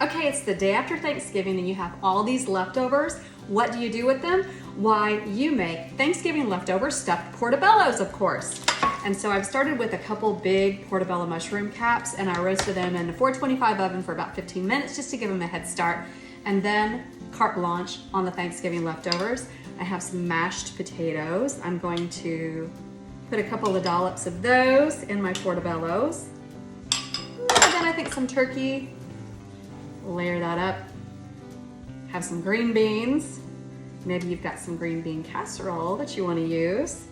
Okay, it's the day after Thanksgiving and you have all these leftovers. What do you do with them? Why, you make Thanksgiving leftover stuffed portobellos, of course. And so I've started with a couple big portobello mushroom caps and I roasted them in a 425 oven for about 15 minutes just to give them a head start. And then carte blanche on the Thanksgiving leftovers. I have some mashed potatoes. I'm going to put a couple of dollops of those in my portobellos. And then I think some turkey. Layer that up. Have some green beans. Maybe you've got some green bean casserole that you want to use.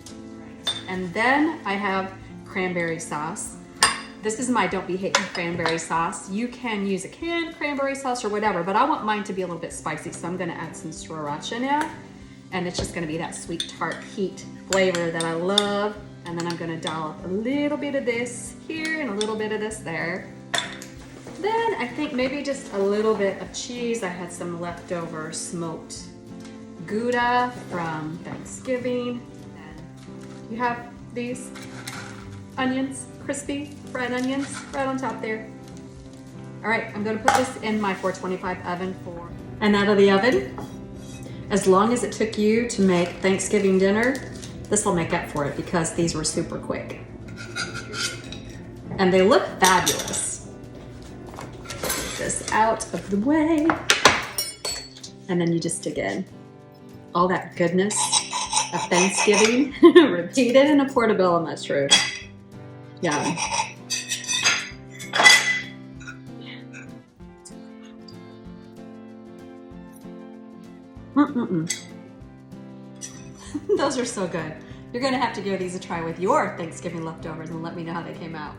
And then I have cranberry sauce. This is my Don't Be Hating cranberry sauce. You can use a canned cranberry sauce or whatever, but I want mine to be a little bit spicy, so I'm gonna add some SRIRACHA now. And it's just gonna be that sweet tart heat flavor that I love. And then I'm gonna dollop a little bit of this here and a little bit of this there. Then I think maybe just a little bit of cheese. I had some leftover smoked Gouda from Thanksgiving. And you have these onions, crispy fried onions right on top there. All right, I'm gonna put this in my 425 oven and out of the oven. As long as it took you to make Thanksgiving dinner, this will make up for it because these were super quick. And they look fabulous. Get this out of the way. And then you just dig in. All that goodness of Thanksgiving repeated in a portobello mushroom. Yum. Those are so good. You're gonna have to give these a try with your Thanksgiving leftovers and let me know how they came out.